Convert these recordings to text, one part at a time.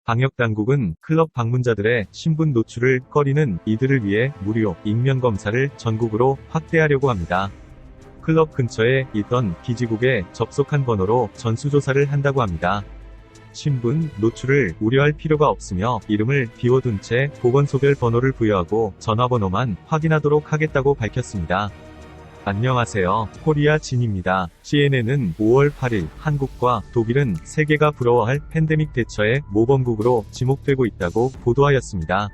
방역당국은 클럽 방문자들의 신분 노출을 꺼리는 이들을 위해 무료 익명검사를 전국으로 확대하려고 합니다. 클럽 근처에 있던 기지국에 접속한 번호로 전수조사를 한다고 합니다. 신분 노출을 우려할 필요가 없으며 이름을 비워둔 채 보건소별 번호를 부여하고 전화번호만 확인하도록 하겠다고 밝혔습니다. 안녕하세요. 코리아 진입니다. CNN은 5월 8일 한국과 독일은 세계가 부러워할 팬데믹 대처의 모범국으로 지목되고 있다고 보도하였습니다.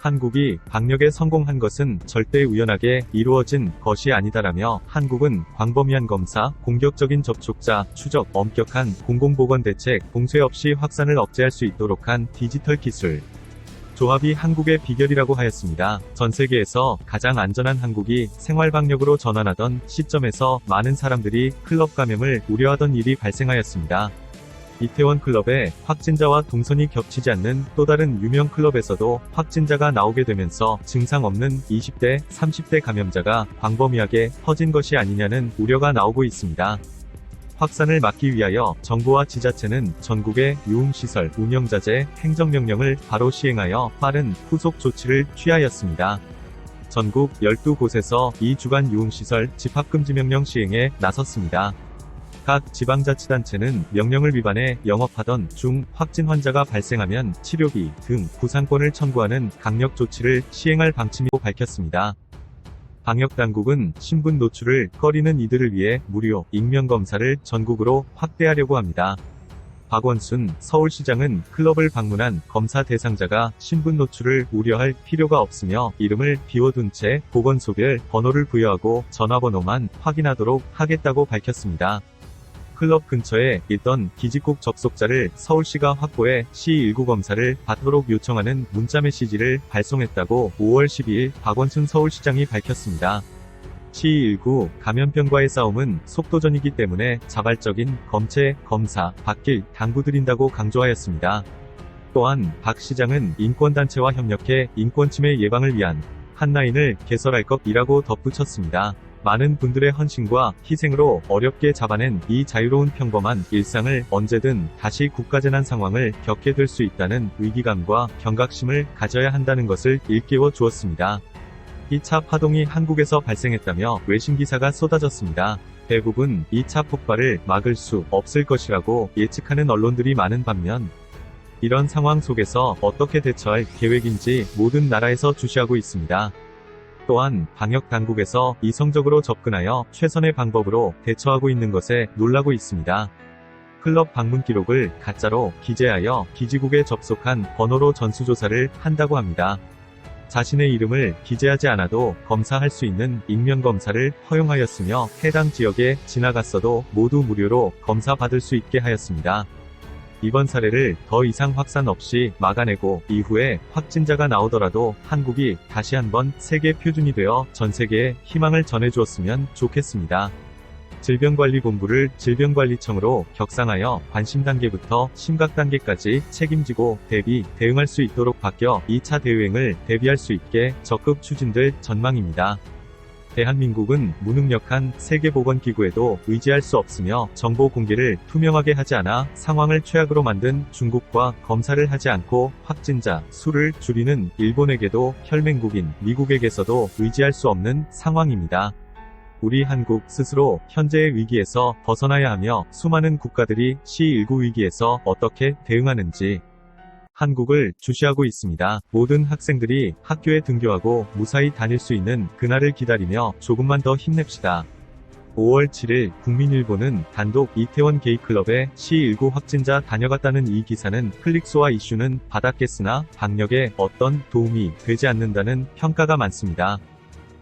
한국이 방역에 성공한 것은 절대 우연하게 이루어진 것이 아니다라며 한국은 광범위한 검사, 공격적인 접촉자 추적, 엄격한 공공보건 대책, 봉쇄 없이 확산을 억제할 수 있도록 한 디지털 기술 조합이 한국의 비결이라고 하였습니다. 전 세계에서 가장 안전한 한국이 생활방역으로 전환하던 시점에서 많은 사람들이 클럽 감염을 우려하던 일이 발생하였습니다. 이태원 클럽에 확진자와 동선이 겹치지 않는 또 다른 유명 클럽에서도 확진자가 나오게 되면서 증상 없는 20대, 30대 감염자가 광범위하게 퍼진 것이 아니냐는 우려가 나오고 있습니다. 확산을 막기 위하여 정부와 지자체는 전국의 유흥시설 운영자재 행정명령을 바로 시행하여 빠른 후속 조치를 취하였습니다. 전국 12곳에서 2주간 유흥시설 집합금지명령 시행에 나섰습니다. 각 지방자치단체는 명령을 위반해 영업하던 중 확진 환자가 발생하면 치료비 등 구상권을 청구하는 강력 조치를 시행할 방침이라고 밝혔습니다. 방역당국은 신분 노출을 꺼리는 이들을 위해 무료 익명검사를 전국으로 확대하려고 합니다. 박원순 서울시장은 클럽을 방문한 검사 대상자가 신분 노출을 우려할 필요가 없으며 이름을 비워둔 채 보건소별 번호를 부여하고 전화번호만 확인하도록 하겠다고 밝혔습니다. 클럽 근처에 있던 기지국 접속자를 서울시가 확보해 C19 검사를 받도록 요청하는 문자 메시지를 발송했다고 5월 12일 박원순 서울시장이 밝혔습니다. C19 감염병과의 싸움은 속도전이기 때문에 자발적인 검체, 검사 받길 당부드린다고 강조하였습니다. 또한 박 시장은 인권단체와 협력해 인권침해 예방을 위한 한라인을 개설할 것이라고 덧붙였습니다. 많은 분들의 헌신과 희생으로 어렵게 잡아낸 이 자유로운 평범한 일상을 언제든 다시 국가재난 상황을 겪게 될 수 있다는 위기감과 경각심을 가져야 한다는 것을 일깨워 주었습니다. 2차 파동이 한국에서 발생했다며 외신 기사가 쏟아졌습니다. 대부분 2차 폭발을 막을 수 없을 것이라고 예측하는 언론들이 많은 반면 이런 상황 속에서 어떻게 대처할 계획인지 모든 나라에서 주시하고 있습니다. 또한 방역당국에서 이성적으로 접근하여 최선의 방법으로 대처하고 있는 것에 놀라고 있습니다. 클럽 방문 기록을 가짜로 기재하여 기지국에 접속한 번호로 전수조사를 한다고 합니다. 자신의 이름을 기재하지 않아도 검사할 수 있는 익명검사를 허용하였으며 해당 지역에 지나갔어도 모두 무료로 검사받을 수 있게 하였습니다. 이번 사례를 더 이상 확산 없이 막아내고 이후에 확진자가 나오더라도 한국이 다시 한번 세계 표준이 되어 전 세계에 희망을 전해주었으면 좋겠습니다. 질병관리본부를 질병관리청으로 격상하여 관심 단계부터 심각 단계까지 책임지고 대응할 수 있도록 바뀌어 2차 대유행을 대비할 수 있게 적극 추진될 전망입니다. 대한민국은 무능력한 세계보건기구에도 의지할 수 없으며 정보 공개를 투명하게 하지 않아 상황을 최악으로 만든 중국과 검사를 하지 않고 확진자 수를 줄이는 일본에게도 혈맹국인 미국에게서도 의지할 수 없는 상황입니다. 우리 한국 스스로 현재의 위기에서 벗어나야 하며 수많은 국가들이 C19 위기에서 어떻게 대응하는지 한국을 주시하고 있습니다. 모든 학생들이 학교에 등교하고 무사히 다닐 수 있는 그날을 기다리며 조금만 더 힘냅시다. 5월 7일 국민일보는 단독 이태원 게이클럽에 C19 확진자 다녀갔다는 이 기사는 클릭수와 이슈는 받았겠으나 방역에 어떤 도움이 되지 않는다는 평가가 많습니다.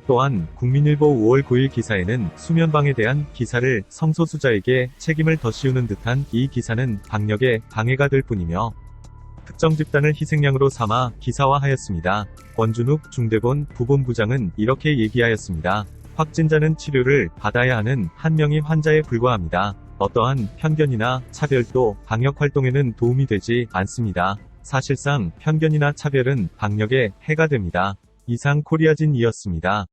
또한 국민일보 5월 9일 기사에는 수면방에 대한 기사를 성소수자에게 책임을 더 씌우는 듯한 이 기사는 방역에 방해가 될 뿐이며 특정 집단을 희생양으로 삼아 기사화하였습니다. 권준욱 중대본 부본부장은 이렇게 얘기하였습니다. 확진자는 치료를 받아야 하는 한 명의 환자에 불과합니다. 어떠한 편견이나 차별도 방역활동에는 도움이 되지 않습니다. 사실상 편견이나 차별은 방역에 해가 됩니다. 이상 코리아진이었습니다.